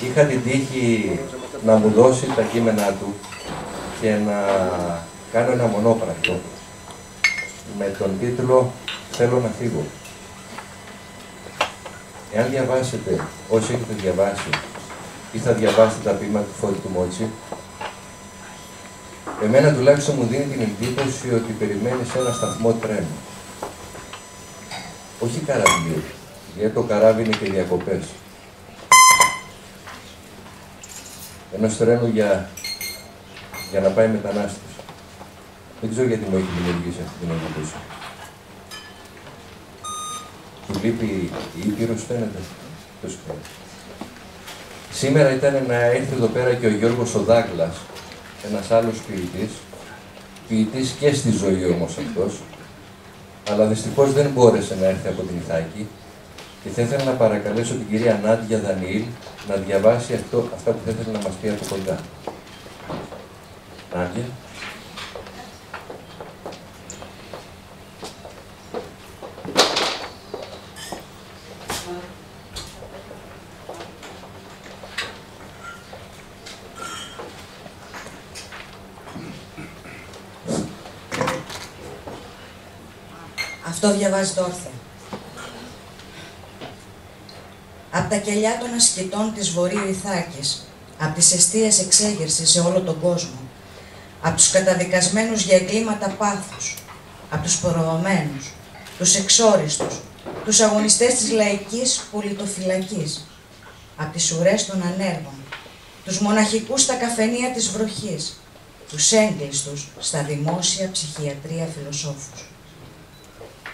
είχα την τύχη να μου δώσει τα κείμενά του και να κάνω ένα μονόπρακτο με τον τίτλο «Θέλω να φύγω». Εάν διαβάσετε, όσοι έχετε διαβάσει ή θα διαβάσετε τα ποίηματα του Φώτη του Μότσι, εμένα τουλάχιστον μου δίνει την εντύπωση ότι περιμένει σε ένα σταθμό τρένου. Όχι καράβι, γιατί το καράβι είναι και διακοπές. Ενός τρένου για να πάει μετανάστης. Δεν ξέρω γιατί μου έχει δημιουργήσει αυτή την εντύπωση. Του λείπει η Ήπειρος, φαίνεται. Ποιος ξέρει. Σήμερα ήταν να έρθει εδώ πέρα και ο Γιώργος ο Δάγκλας, ένας άλλος ποιητής και στη ζωή όμως αυτός, αλλά δυστυχώς δεν μπόρεσε να έρθει από την Ιθάκη και θα ήθελα να παρακαλέσω την κυρία Νάντια Δανιήλ να διαβάσει αυτά που θα ήθελε να μας πει από κοντά. Νάντια. Αυτό διαβάζει το όρθιο. Απ' τα κελιά των ασκητών της Βορείου Ιθάκης, απ' τις εστίες εξέγερσης σε όλο τον κόσμο, απ' τους καταδικασμένους για εγκλήματα πάθους, απ' τους προδομένους, τους εξόριστους, τους αγωνιστές της λαϊκής πολιτοφυλακής, απ' τις ουρές των ανέργων, τους μοναχικούς στα καφενεία της βροχής, τους έγκλειστους στα δημόσια ψυχιατρία φιλοσόφους.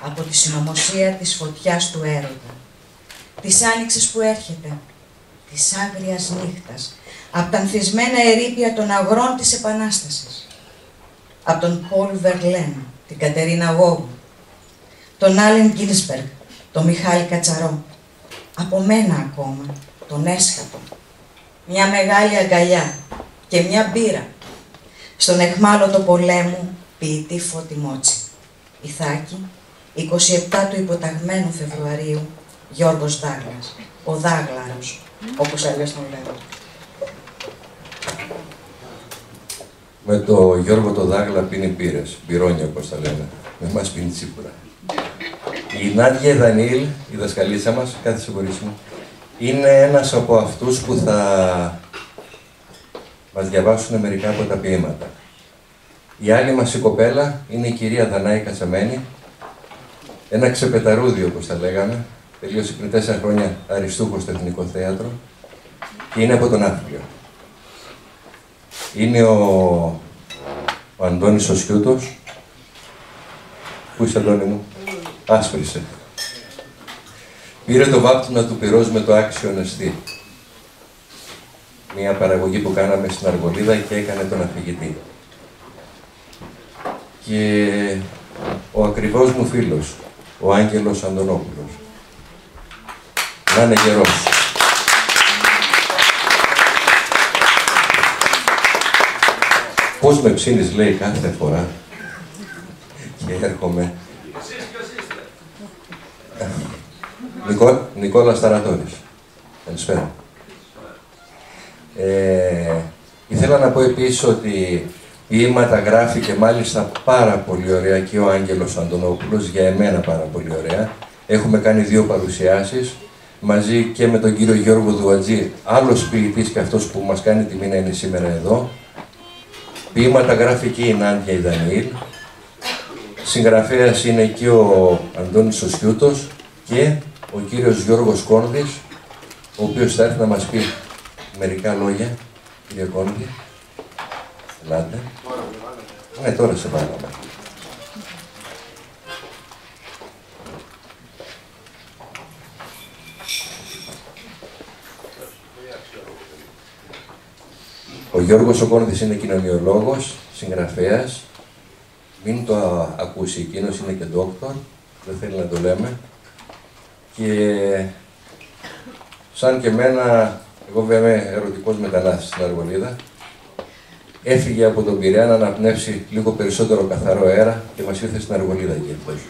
Από τη συνωμοσία της φωτιάς του έρωτα, της άνοιξης που έρχεται, της άγριας νύχτας, από τα ανθισμένα ερείπια των αγρών της Επανάστασης, από τον Πολ Βερλέν, την Κατερίνα Γόγου, τον Άλεν Γκίλσμπεργκ, τον Μιχάλη Κατσαρό, από μένα ακόμα, τον Έσχατο, μια μεγάλη αγκαλιά και μια μπύρα, στον εχμάλωτο πολέμου ποιητή Φώτη Μότσι. Ιθάκη, 27 του υποταγμένου Φεβρουαρίου, Γιώργος Δάγλας, ο Δάγλαρος, όπως αλλιώς τον λέγω. Με το Γιώργο το Δάγλα πίνει μπύρες, μπυρόνια όπως τα λένε. Με εμάς πίνει τσίπουρα. Η Νάντια Δανιήλ, η δασκαλίτσα μας, κάθισε κορίτσι μου, είναι ένας από αυτούς που θα μας διαβάσουν μερικά από τα ποίηματα. Η άλλη μας η κοπέλα είναι η κυρία Δανάη Κατσαμένη, ένα ξεπεταρούδι όπως τα λέγαμε, τελείωσε πριν 4 χρόνια αριστούχος στο Εθνικό Θέατρο και είναι από τον Άθλιο. Είναι ο Αντώνης ο Σιούτος. Πού είσαι, Αντώνη μου? Άσπρισε. Πήρε το βάπτισμα του πυρός με το άξιο νεστή. Μια παραγωγή που κάναμε στην Αργολίδα και έκανε τον αφηγητή. Και ο ακριβώς μου φίλος, ο Άγγελος Αντωνόπουλος. Να είναι γερός. Πώς με ψήνεις, λέει, κάθε φορά. Και έρχομαι. Νικόλας Ταρατόρης. Καλησπέρα. Ήθελα να πω επίσης ότι ποίηματα γράφει και μάλιστα πάρα πολύ ωραία και ο Άγγελος Αντωνόπουλος, για εμένα πάρα πολύ ωραία. Έχουμε κάνει 2 παρουσιάσεις, μαζί και με τον κύριο Γιώργο Δουατζή, άλλος ποιητής και αυτός που μας κάνει τιμή να είναι σήμερα εδώ. Ποίηματα γράφει και η Νάντια η Δανιήλ. Συγγραφέας είναι και ο Αντώνης ο Σιούτος και ο κύριος Γιώργος Κόνδης, ο οποίος θα έρθει να μας πει μερικά λόγια. Κύριε Κόνδη, ελάτε. Ναι, τώρα σε βάλαμε. Ο Γιώργος ο Κόνδης είναι κοινωνιολόγος, συγγραφέας. Μην το ακούσει εκείνος, είναι και δόκτωρ, δεν θέλει να το λέμε. Και σαν και εμένα, εγώ βέβαια είμαι ερωτικός μετανάστης στην Αργολίδα, έφυγε από τον Πειραιά να αναπνεύσει λίγο περισσότερο καθαρό αέρα και μας ήρθε στην Αργολίδα εκεί αυτός.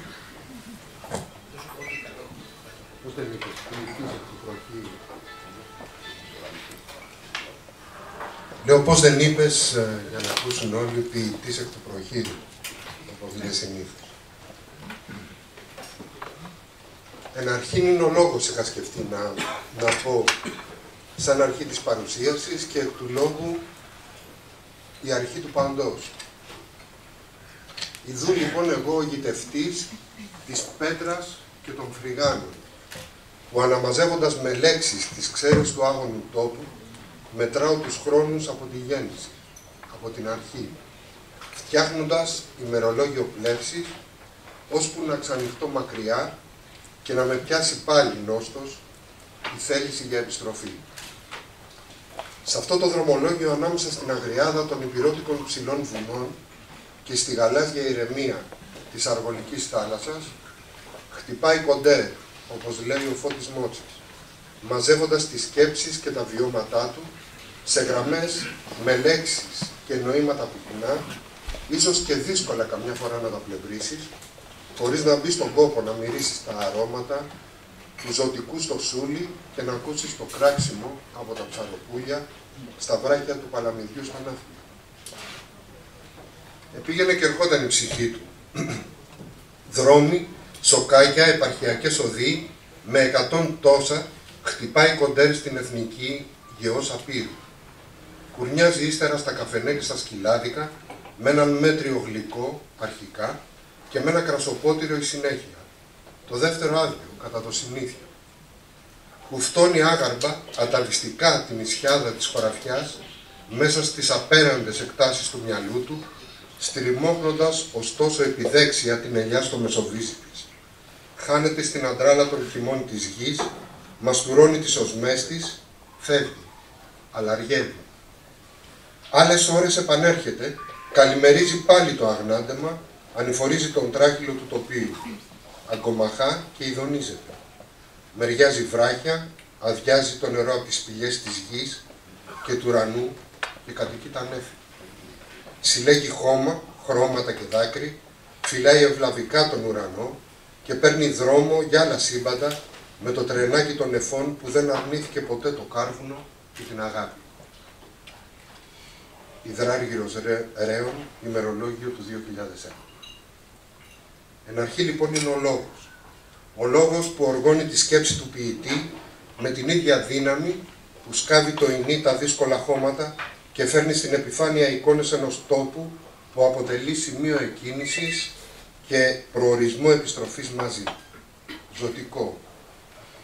Λέω πώς δεν είπες, για να ακούσουν όλοι, ποιητής εκ του προχείρου, όπως λέει συνήθως. Εν αρχήν είναι ο λόγος είχα σκεφτεί να πω σαν αρχή της παρουσίασης και εκ του λόγου η αρχή του παντός. Ιδού λοιπόν εγώ ο γητευτής της πέτρας και των φρυγάνων, που αναμαζεύοντας με λέξεις τις ξέρες του άγωνου τόπου, μετράω τους χρόνους από τη γέννηση, από την αρχή, φτιάχνοντας ημερολόγιο πλεύσης, ώσπου να ξανοιχτώ μακριά και να με πιάσει πάλι νόστος η θέληση για επιστροφή. Σε αυτό το δρομολόγιο ανάμεσα στην αγριάδα των υπηρώτικων ψηλών βουνών και στη γαλάζια ηρεμία της αργολικής θάλασσας, χτυπάει κοντέ, όπως λέει ο Φώτης Μότσας, μαζεύοντας τις σκέψεις και τα βιώματά του σε γραμμές με λέξεις και νοήματα πυκνά, ίσως και δύσκολα καμιά φορά να τα πλευρήσεις, χωρίς να μπει στον κόπο να μυρίσεις τα αρώματα του ζωτικού στο σούλι και να ακούσεις το κράξιμο από τα ψαροπούλια στα βράχια του παλαμιδιού στα ναύια. Επήγαινε και ερχόταν η ψυχή του. Δρόμοι, σοκάκια, επαρχιακές οδοί, με 100 τόσα, χτυπάει κοντέρ στην εθνική γεώς απείρου. Κουρνιάζει ύστερα στα καφενέ και στα σκυλάδικα, με έναν μέτριο γλυκό, αρχικά, και με ένα κρασοπότηρο η συνέχεια. Το δεύτερο άδειο, κατά το συνήθεια. Που φτώνει άγαρμπα, αταλιστικά την ισιάδα της χωραφιάς, μέσα στις απέραντες εκτάσεις του μυαλού του, στριμώχνοντας ωστόσο επιδέξια την ελιά στο μεσοβίσιπης. Χάνεται στην αντράλα των χειμών της γης, μαστουρώνει τις οσμές της, φεύγει, αλλά αργεύει. Άλλες ώρες επανέρχεται, καλημερίζει πάλι το αγνάντεμα, ανηφορίζει τον τράχυλο του τοπίου, αγκομαχά και ειδονίζεται. Μεριάζει βράχια, αδειάζει το νερό από τις πηγές της γης και του ουρανού και κατοικεί τα νέφη. Συλλέγει χώμα, χρώματα και δάκρυ, φυλάει ευλαβικά τον ουρανό και παίρνει δρόμο για άλλα σύμπαντα με το τρενάκι των νεφών που δεν αρνήθηκε ποτέ το κάρβουνο και την αγάπη. Υδράργυρος Ρέων, ημερολόγιο του 2001. Εν αρχή λοιπόν είναι ο λόγος. Ο λόγος που οργώνει τη σκέψη του ποιητή με την ίδια δύναμη που σκάβει το ινί τα δύσκολα χώματα και φέρνει στην επιφάνεια εικόνες ενός τόπου που αποτελεί σημείο εκκίνησης και προορισμό επιστροφής μαζί. Ζωτικό.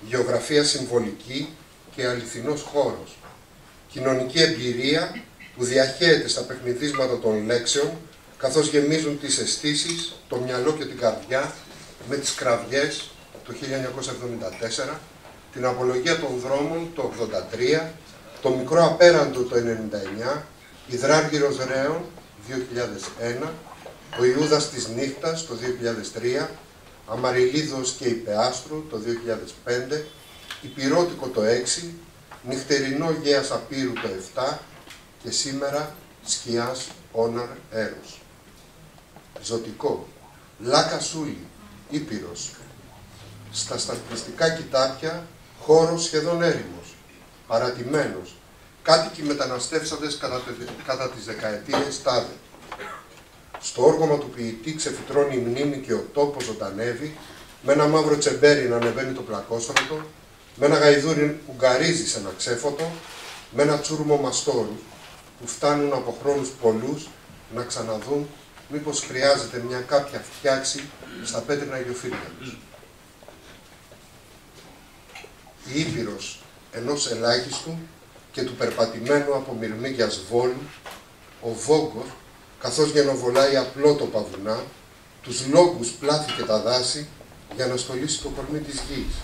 Γεωγραφία συμβολική και αληθινός χώρος. Κοινωνική εμπειρία που διαχέεται στα παιχνιδίσματα των λέξεων, καθώς γεμίζουν τις αισθήσεις, το μυαλό και την καρδιά με τις κραυγές το 1974, την απολογία των δρόμων το 1983, το μικρό απέραντο το 1999, Υδράργυρος Ρέων 2001, ο Ιούδας της Νύχτας το 2003, Αμαριλίδος και Υπεάστρου το 2005, Υπηρώτικο το 6, Νυχτερινό Γέας Απείρου το 7 και σήμερα Σκιάς Όναρ Έρος. Ζωτικό. Λάκα Σούλη, Ήπειρος. Στα στατιστικά κοιτάπια, χώρος σχεδόν έρημος, παρατημένος, κάτοικοι μεταναστεύσαντες κατά τις δεκαετίες τάδε. Στο όργωμα του ποιητή ξεφυτρώνει η μνήμη και ο τόπος ζωντανεύει, με ένα μαύρο τσεμπέρι να ανεβαίνει το πλακόστρωτο, με ένα γαϊδούρι που γκαρίζει σε ένα ξέφωτο, με ένα τσούρμο μαστόρου που φτάνουν από χρόνους πολλούς να ξαναδούν μήπως χρειάζεται μια κάποια φτιάξη στα πέτρινα γιοφύρια τους. Η Ήπειρος ενός ελάχιστου και του περπατημένου από μυρμήγκιας Βόλου, ο Βόγκος, καθώς γενοβολάει απλότοπα βουνά, τους λόγκους πλάθη και τα δάση για να στολίσει το κορμί της γης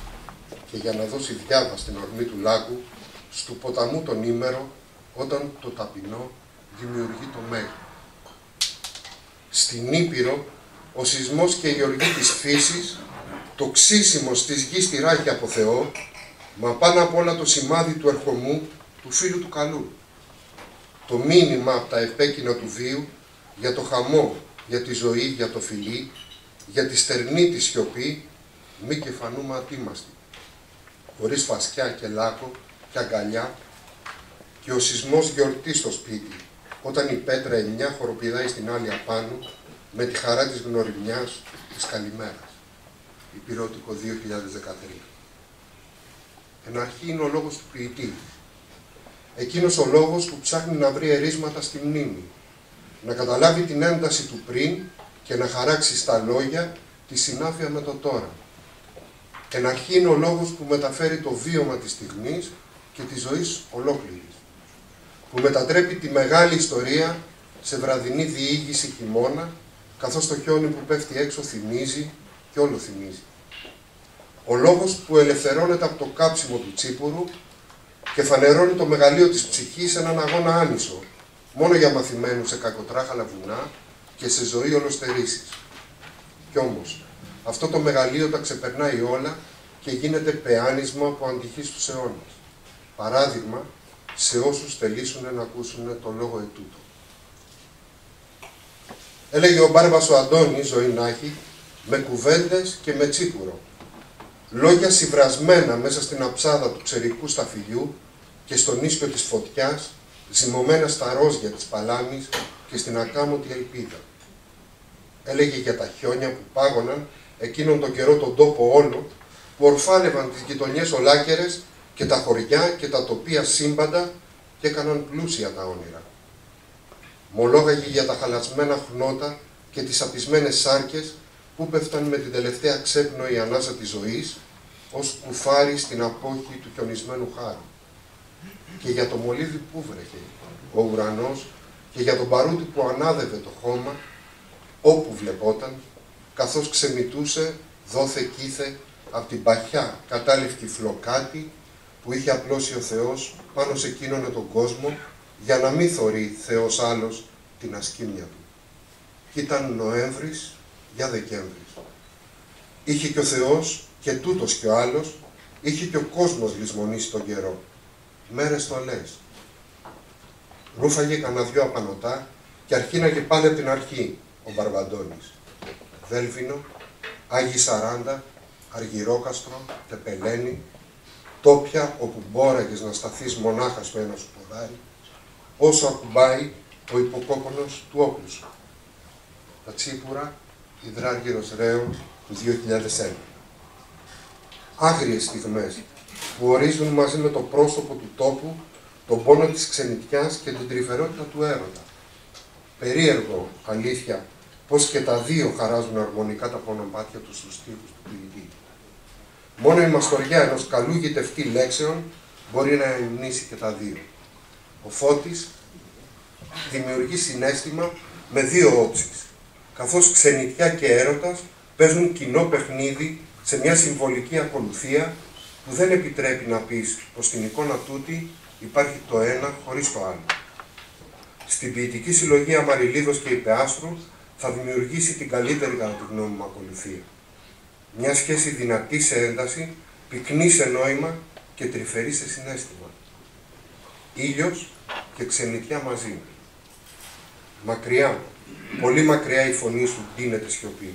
και για να δώσει διάβα στην ορμή του λάκου, στου ποταμού τον ήμερο, όταν το ταπεινό δημιουργεί το μέγα. Στην Ήπειρο, ο σεισμός και η οργή της φύσης, το ξύσιμο της γης τη ράχη από Θεό, μα πάνω απ' όλα το σημάδι του ερχομού του φίλου του καλού. Το μήνυμα από τα επέκεινα του βίου για το χαμό, για τη ζωή, για το φιλί, για τη στερνή τη σιωπή, μη και φανούμε ατίμαστοι, χωρίς φασιά και λάκκο και αγκαλιά και ο σεισμός γιορτή στο σπίτι, όταν η πέτρα 9 χοροπηδάει στην άλλη απάνω με τη χαρά της γνωριμιάς της καλημέρας. Υπηρώτικο 2013. Εν αρχή είναι ο λόγος του ποιητή. Εκείνος ο λόγος που ψάχνει να βρει ερίσματα στη μνήμη, να καταλάβει την ένταση του πριν και να χαράξει στα λόγια τη συνάφεια με το τώρα. Εν αρχή είναι ο λόγος που μεταφέρει το βίωμα της στιγμής και της ζωής ολόκληρης, που μετατρέπει τη μεγάλη ιστορία σε βραδινή διήγηση χειμώνα, καθώς το χιόνι που πέφτει έξω θυμίζει και όλο θυμίζει. Ο λόγος που ελευθερώνεται από το κάψιμο του τσίπουρου και φανερώνει το μεγαλείο της ψυχής σε έναν αγώνα άνισο, μόνο για μαθημένους σε κακοτράχαλα βουνά και σε ζωή ολοστερήσεις. Κι όμως, αυτό το μεγαλείο τα ξεπερνάει όλα και γίνεται πεάνισμα που αντυχεί στους αιώνες. Παράδειγμα, σε όσους θελήσουν να ακούσουν το λόγο ετούτο. Έλεγε ο Μπάρμπας ο Αντώνης, ζωή να έχει, με κουβέντες και με τσίπουρο. Λόγια συμβρασμένα μέσα στην αψάδα του ξερικού σταφυλιού και στον ίσκιο της φωτιάς, ζυμωμένα στα ρόζια της παλάμης και στην ακάμωτη ελπίδα. Έλεγε για τα χιόνια που πάγωναν εκείνον τον καιρό τον τόπο όλο, που ορφάνευαν τις γειτονιές ολάκερες και τα χωριά και τα τοπία σύμπαντα και έκαναν πλούσια τα όνειρα. Μολόγαγε για τα χαλασμένα χνότα και τις απισμένες σάρκες που πέφταν με την τελευταία ξέπνοη ανάσα της ζωής ως κουφάρι στην απόχη του χιονισμένου χάρου. Και για το μολύβι που βρέχε ο ουρανός και για τον παρούτι που ανάδευε το χώμα όπου βλεπόταν, καθώς ξεμητούσε δόθε κήθε από την παχιά κατάλευκη φλοκάτη που είχε απλώσει ο Θεός πάνω σε εκείνον τον κόσμο για να μην θωρεί Θεός άλλος την ασκήμια του. Κι ήταν Νοέμβρης για Δεκέμβρης. Είχε και ο Θεός και τούτος και ο άλλος, είχε και ο κόσμος λησμονήσει τον καιρό. Μέρες στολές. Ρούφαγε κανένα δυο απανωτά και αρχίναγε πάλι από την αρχή ο Μπαρβαντώνης. Δέλβινο, Άγιοι Σαράντα, Αργυρόκαστρο, Τεπελένη, τόπια όπου μπόραγες να σταθείς μονάχα στο ένα σου ποδάρι, όσο ακουμπάει ο υποκόπονος του όπλου σου. Τα τσίπουρα, υδράργυρος ρέων του 2001. Άγριες στιγμές που ορίζουν μαζί με το πρόσωπο του τόπου τον πόνο της ξενιτιάς και την τρυφερότητα του έρωτα. Περίεργο, αλήθεια, πως και τα δύο χαράζουν αρμονικά τα πονοπάτια τους στους στίχους του ποιητή. Μόνο η μαστοριά ενός καλού γητευτή λέξεων μπορεί να υμνήσει και τα δύο. Ο Φώτης δημιουργεί συναίσθημα με δύο όψεις, καθώς ξενιτιά και έρωτας παίζουν κοινό παιχνίδι σε μια συμβολική ακολουθία που δεν επιτρέπει να πεις πως στην εικόνα τούτη υπάρχει το ένα χωρίς το άλλο. Στην ποιητική συλλογή Αμαριλίδος και Υπεάστρου θα δημιουργήσει την καλύτερη κατά τη γνώμη μου ακολουθία. Μια σχέση δυνατή σε ένταση, πυκνή σε νόημα και τρυφερή σε συναίσθημα. Ήλιος και ξενιτιά μαζί. Μακριά, πολύ μακριά η φωνή σου ντύνεται σιωπή.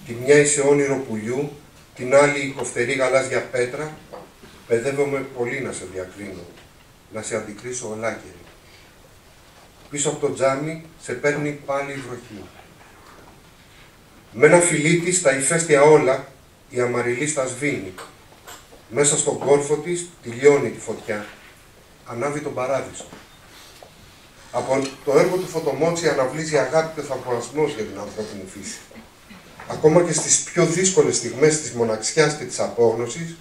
Τη μια είσαι όνειρο πουλιού, την άλλη η κοφτερή γαλάζια πέτρα, παιδεύομαι πολύ να σε διακρίνω, να σε αντικρίσω ολάκερη. Πίσω από το τζάμι σε παίρνει πάλι η βροχή. Με ένα φιλί της τα ηφαίστεια όλα, η αμαριλή στα σβήνει. Μέσα στον κόρφο της τελειώνει τη φωτιά. Ανάβει τον παράδεισο. Από το έργο του Φωτομότσι αναβλύζει αγάπη και θαυμασμός για την ανθρώπινη φύση. Ακόμα και στις πιο δύσκολες στιγμές της μοναξιάς και της απόγνωσης,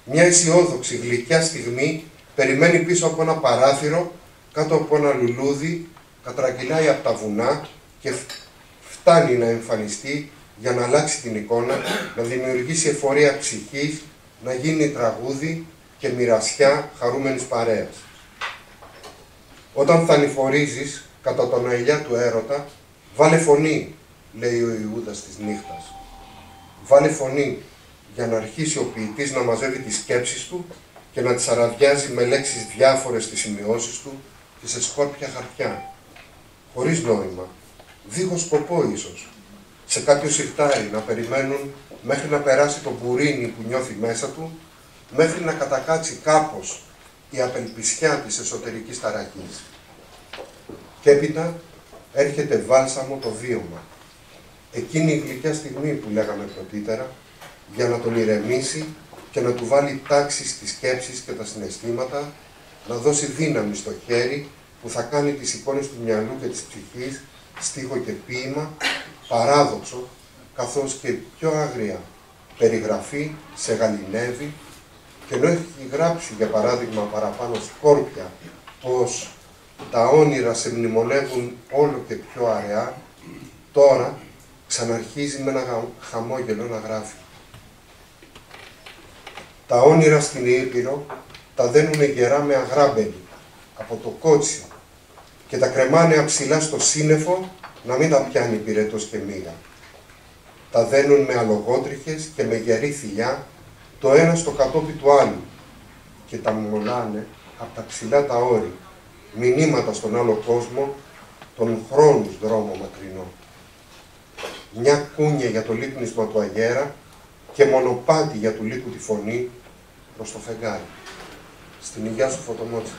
μια αισιόδοξη γλυκιά στιγμή περιμένει πίσω από ένα παράθυρο, κάτω από ένα λουλούδι, κατραγγυλάει από τα βουνά και φτάνει να εμφανιστεί για να αλλάξει την εικόνα, να δημιουργήσει εφορία ψυχής, να γίνει τραγούδι και μοιρασιά χαρούμενης παρέας. Όταν θα ανηφορίζεις κατά τον αηλιά του έρωτα, βάλε φωνή, λέει ο Ιούδας της νύχτας. Βάλε φωνή για να αρχίσει ο ποιητής να μαζεύει τις σκέψεις του και να τις αραδιάζει με λέξεις διάφορες στις σημειώσεις του και σε σκόρπια χαρτιά. Χωρίς νόημα, δίχως σκοπό ίσως, σε κάποιο σιρτάρι να περιμένουν μέχρι να περάσει το μπουρίνι που νιώθει μέσα του, μέχρι να κατακάτσει κάπως η απελπισιά της εσωτερικής ταραχής. Και έπειτα έρχεται βάλσαμο το βίωμα. Εκείνη η γλυκιά στιγμή που λέγαμε πρωτήτερα, για να τον ηρεμήσει και να του βάλει τάξη στις σκέψεις και τα συναισθήματα, να δώσει δύναμη στο χέρι που θα κάνει τις εικόνες του μυαλού και της ψυχής, στίχο και ποίημα, παράδοξο, καθώς και πιο άγρια περιγραφή σε γαληνεύει, και ενώ έχει γράψει, για παράδειγμα, παραπάνω σκόρπια, πως τα όνειρα σε μνημονεύουν όλο και πιο αραιά, τώρα ξαναρχίζει με ένα χαμόγελο να γράφει. Τα όνειρα στην Ήπειρο τα δένουνε γερά με αγράμπελη από το κότσιο και τα κρεμάνε αψηλά στο σύννεφο να μην τα πιάνει πυρετός και μύγα. Τα δένουν με αλογότριχες και με γερή θηλιά το ένα στο κατόπι του άλλου και τα μολάνε από τα ψηλά τα όρη, μηνύματα στον άλλο κόσμο, τον χρόνους δρόμο μακρινό. Μια κούνια για το λύπνισμα του αγέρα και μονοπάτι για του λύκου τη φωνή προς το φεγγάρι. Στην υγειά σου, Φωτομότσα.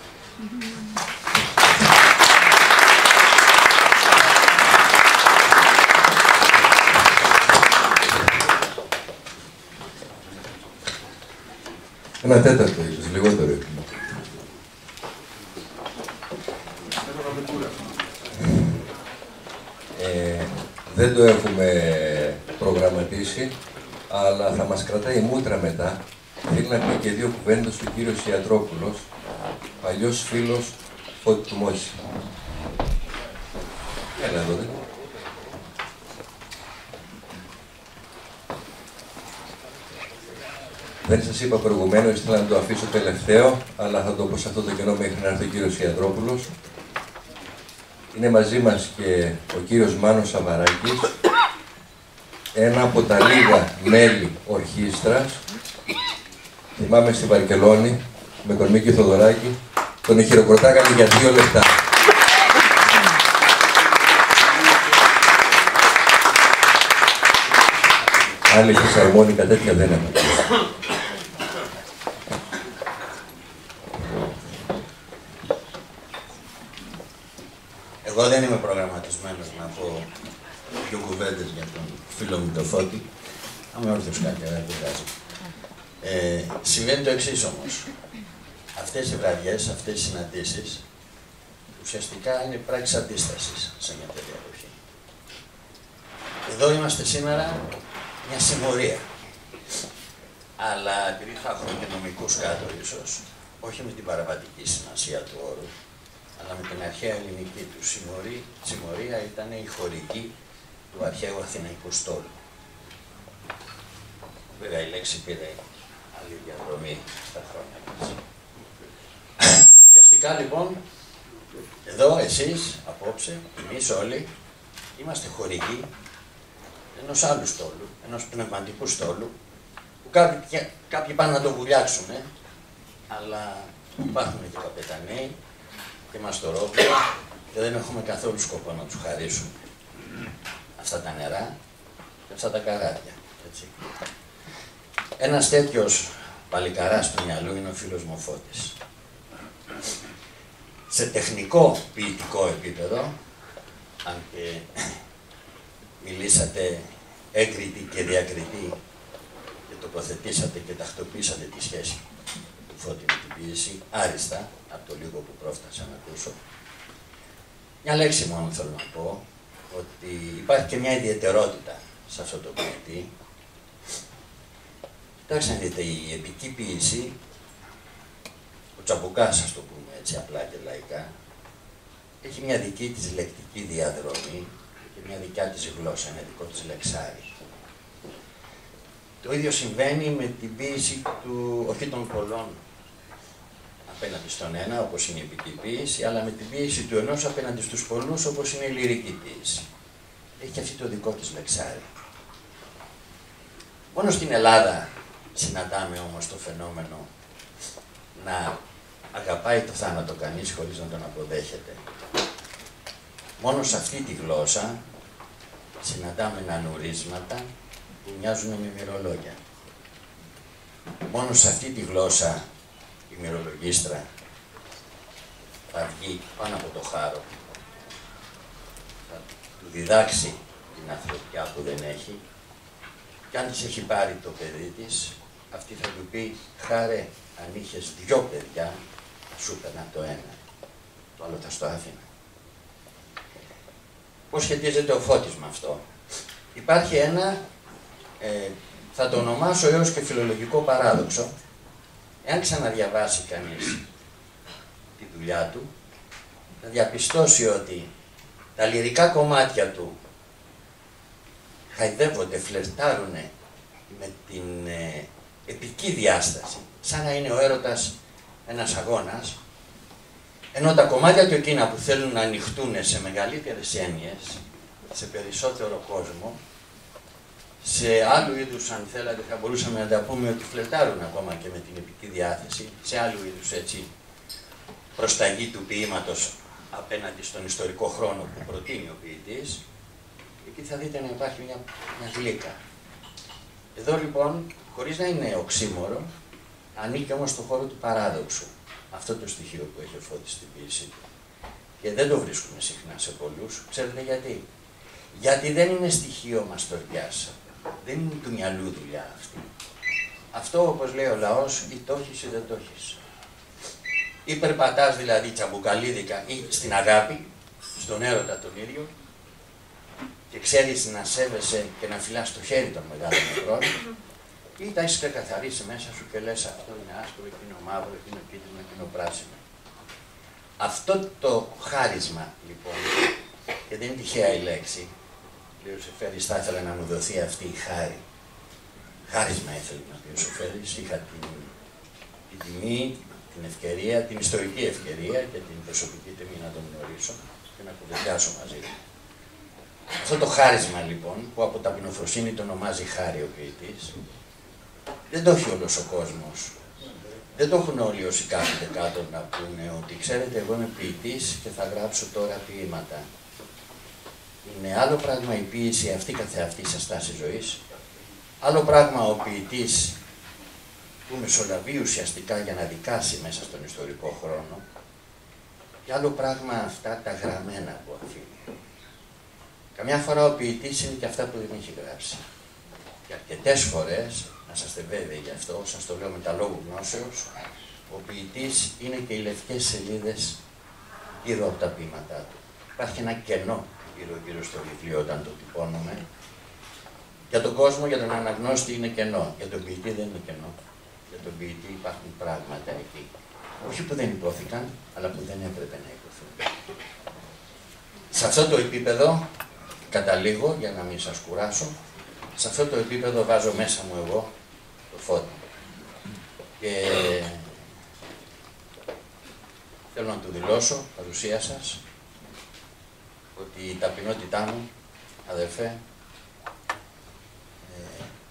Ένα τέταρτο ίσως, λιγότερο ίσως. Δεν το έχουμε προγραμματίσει, αλλά θα μας κρατάει μούτρα μετά. Θέλει να πει και δύο κουβέντες ο κύριος Ιατρόπουλος, παλιός φίλος Φώτη του Μόση. Έλα εδώ, δεν. Δεν σας είπα προηγουμένως, ήθελα να το αφήσω τελευταίο, αλλά θα το πω σε αυτό το κενό μέχρι να έρθει ο κύριος Ιατρόπουλος. Είναι μαζί μας και ο κύριος Μάνος Σαβαράκης, ένα από τα λίγα μέλη ορχήστρας. Θυμάμαι στη Βαρκελόνη, με τον Μίκη Θοδωράκη, τον χειροκροτάγανε για 2 λεπτά. Άλλη φυσαρμόνικα τέτοια δεν έχουμε. Εγώ δεν είμαι προγραμματισμένος να πω δύο κουβέντες για τον φίλο μου τον Φώτη. Αν με όρθιος κάποια, δεν πειράζει. Συμβαίνει το εξής όμως. Αυτές οι βραδιές, αυτές οι συναντήσεις, ουσιαστικά είναι πράξεις αντίστασης σε μια τέτοια εποχή. Εδώ είμαστε σήμερα μια συμμορία. Αλλά επειδή θα έχουμε και νομικούς κάτω ίσως, όχι με την παραβατική σημασία του όρου, αλλά με την αρχαία ελληνική του συμμορία ήταν η χωρική του αρχαίου Αθηναϊκού στόλου. Βέβαια η λέξη πήρε άλλη διαδρομή στα χρόνια μας. Ουσιαστικά λοιπόν, εδώ εσείς απόψε, εμείς όλοι, είμαστε χωρικοί ενός άλλου στόλου, ενός πνευματικού στόλου, που κάποιοι πάνε να το βουλιάξουν, αλλά υπάρχουν και καπεταναίοι και μαστορόπλοι και δεν έχουμε καθόλου σκοπό να τους χαρίσουμε αυτά τα νερά και αυτά τα καράβια. Έτσι. Ένας τέτοιος παλικαράς του μυαλού είναι ο φίλος μου ο Φώτης. Σε τεχνικό ποιητικό επίπεδο, αν και μιλήσατε έγκριτη και διακριτή και τοποθετήσατε και τακτοποίησατε τη σχέση του Φώτη με την ποίηση, άριστα, από το λίγο που πρόφτασα να ακούσω. Μια λέξη μόνο θέλω να πω, ότι υπάρχει και μια ιδιαιτερότητα σε αυτό το ποιητή. Κοιτάξτε να δείτε, η επική ποίηση, ο Τσαμπουκάς, ας το πούμε έτσι απλά και λαϊκά, έχει μια δική της λεκτική διαδρομή και μια δικιά της γλώσσα, ένα δικό της λεξάρι. Το ίδιο συμβαίνει με την ποίηση του, όχι των πολλών απέναντι στον ένα, όπως είναι η επική ποίηση, αλλά με την ποίηση του ενός απέναντι στους πολλούς, όπως είναι η λυρική ποίηση. Έχει αυτή το δικό της λεξάρι. Μόνο στην Ελλάδα συναντάμε όμως το φαινόμενο να αγαπάει το θάνατο κανείς χωρίς να τον αποδέχεται. Μόνο σε αυτή τη γλώσσα συναντάμε νανουρίσματα που μοιάζουν με μυρολόγια. Μόνο σε αυτή τη γλώσσα η μυρολογίστρα θα βγει πάνω από το χάρο, θα του διδάξει την ανθρωπιά που δεν έχει, και αν της έχει πάρει το παιδί της, αυτή θα του πει: χάρε, αν είχες 2 παιδιά, σου έπαιρνα το ένα, το άλλο θα στο άφηνα. Πώς σχετίζεται ο Φώτης με αυτό? Υπάρχει ένα, θα το ονομάσω έως και φιλολογικό παράδοξο. Εάν ξαναδιαβάσει κανείς τη δουλειά του, θα διαπιστώσει ότι τα λυρικά κομμάτια του χαϊδεύονται, φλερτάρουν με την επική διάσταση, σαν να είναι ο έρωτας ένας αγώνας, ενώ τα κομμάτια του εκείνα που θέλουν να ανοιχτούν σε μεγαλύτερες έννοιες, σε περισσότερο κόσμο, σε άλλου είδους, αν θέλατε, θα μπορούσαμε να τα πούμε ότι φλερτάρουν ακόμα και με την επική διάθεση, σε άλλου είδους έτσι προσταγή του ποίηματος απέναντι στον ιστορικό χρόνο που προτείνει ο ποιητής, εκεί θα δείτε να υπάρχει μια γλύκα. Εδώ λοιπόν, χωρίς να είναι οξύμορο, ανήκει όμως στον χώρο του παράδοξου, αυτό το στοιχείο που έχει ο Φώτης στην ποίησή του. Και δεν το βρίσκουμε συχνά σε πολλούς. Ξέρετε γιατί? Γιατί δεν είναι στοιχείο μαστοριάς. Δεν είναι του μυαλού δουλειά αυτή. Αυτό, όπως λέει ο λαός, ή το έχεις ή δεν το έχεις. Ή περπατάς δηλαδή τσαμπουκαλίδικα ή στην αγάπη, στον έρωτα τον ίδιο, και ξέρεις να σέβεσαι και να φυλάς το χέρι των μεγάλων νεκρών, ή τα έχεις ξεκαθαρίσει μέσα σου και λες: αυτό είναι άσπρο, εκείνο μαύρο, εκείνο κίτρινο, εκείνο πράσινο. Αυτό το χάρισμα λοιπόν, και δεν είναι τυχαία η λέξη, λέει ο Σεφέρης, θα ήθελα να μου δοθεί αυτή η χάρη. Χάρισμα ήθελε να πει ο Σεφέρης, είχα την τιμή, την ευκαιρία, την ιστορική ευκαιρία και την προσωπική τιμή να τον γνωρίσω και να κουβεντιάσω μαζί του. Αυτό το χάρισμα λοιπόν, που από ταπεινοφροσύνη το ονομάζει χάρη ο ποιητής, δεν το έχει όλος ο κόσμος. Δεν το έχουν όλοι όσοι κάθονται κάτω να πούνε ότι ξέρετε, εγώ είμαι ποιητής και θα γράψω τώρα ποίηματα. Είναι άλλο πράγμα η ποίηση αυτή καθεαυτή σε στάση ζωής, άλλο πράγμα ο ποιητής που μεσολαβεί ουσιαστικά για να δικάσει μέσα στον ιστορικό χρόνο, και άλλο πράγμα αυτά τα γραμμένα που αφήνει. Καμιά φορά ο ποιητής είναι και αυτά που δεν έχει γράψει. Και αρκετές φορές, να είσαστε βέβαιοι γι' αυτό, σας το λέω με τα λόγου γνώσεως, ο ποιητής είναι και οι λευκές σελίδες γύρω από τα ποίηματά του. Υπάρχει ένα κενό γύρω στο βιβλίο όταν το τυπώνουμε. Για τον κόσμο, για τον αναγνώστη είναι κενό. Για τον ποιητή δεν είναι κενό. Για τον ποιητή υπάρχουν πράγματα εκεί. Όχι που δεν υπόθηκαν, αλλά που δεν έπρεπε να υποθούν. Σε αυτό το επίπεδο, καταλήγω, για να μην σας κουράσω, σε αυτό το επίπεδο βάζω μέσα μου εγώ το Φώτη. Και θέλω να του δηλώσω, παρουσία σας, ότι η ταπεινότητά μου, αδερφέ,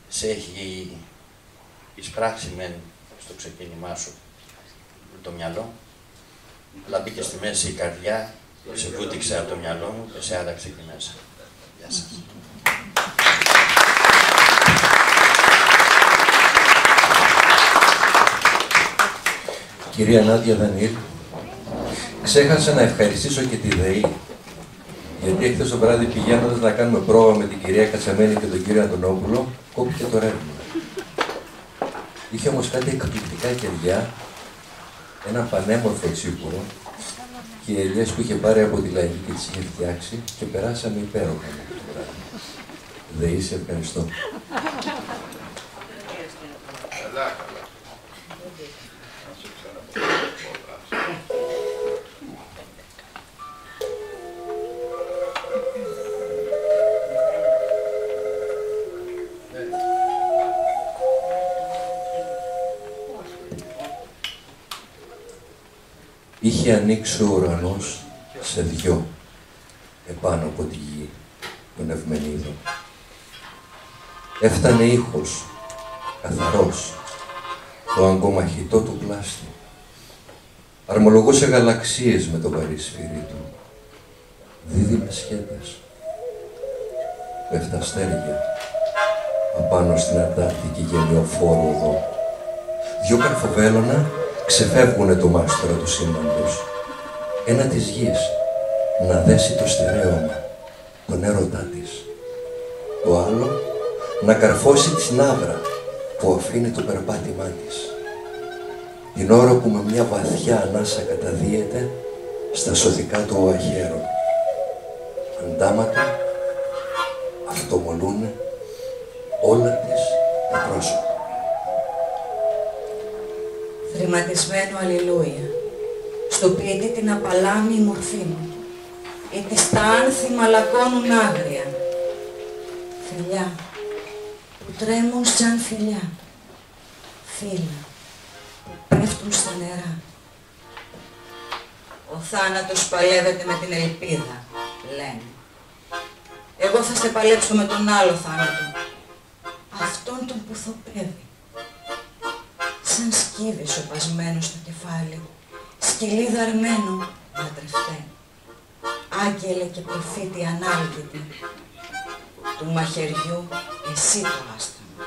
σε έχει εισπράξει μεν στο ξεκίνημά σου με το μυαλό, αλλά μπήκε στη μέση η καρδιά, σε βούτυξε από το μυαλό μου και σε άλλαξε εκεί μέσα. Γεια σας. Κυρία Νάντια Δανίλ, ξέχασα να ευχαριστήσω και τη ΔΕΗ, γιατί εχθές το βράδυ πηγαίνοντας να κάνουμε πρόβα με την κυρία Κατσαμένη και τον κύριο Αντωνόπουλο, κόπηκε το ρεύμα. Είχε όμως κάτι εκπληκτικά κεριά, ένα πανέμορφο τσίπουρο και οι ελιές που είχε πάρει από τη Λαϊκή και τις είχε φτιάξει και περάσαμε υπέροχα με το βράδυ. ΔΕΗ, σε ευχαριστώ. Είχε ανοίξει ο ουρανός σε δυο, επάνω από τη γη, τον Ευμενίδο. Έφτανε ήχος, καθαρός, το αγκομαχητό του πλάστη. Αρμολογούσε γαλαξίες με το βαρύ σφυρί του, δίδυμες σχέτες. Πέφτα αστέρια, απάνω στην Αντάρτικη γενιοφόρο οδό. Δυο καρφοβέλωνα ξεφεύγουνε το μάστορα του σύμπαντος ένα της γης να δέσει το στερέωμα, τον έρωτά της. Το άλλο να καρφώσει τη ναύρα που αφήνει το περπάτημά της. Την ώρα που με μια βαθιά ανάσα καταδύεται στα σωθικά του ο αγέρο. Αντάματα αυτομολούνε όλα της τα πρόσωπα. Θρηματισμένο αλληλούια, στο ποιητή την απαλάμει η μορφή μου, ή της τα άνθη μαλακώνουν άγρια. Φιλιά που τρέμουν σαν φιλιά, φύλλα που πέφτουν στα νερά. Ο θάνατος παλεύεται με την ελπίδα, λένε. Εγώ θα σε παλέψω με τον άλλο θάνατο, αυτόν τον που θοπεύει. Σαν σκύβι σωπασμένο στο κεφάλι, σκυλί δαρμένο να τρεφταίνει. Άγγελε και προφήτη ανάλγητη, του μαχαιριού εσύ το άστραμα.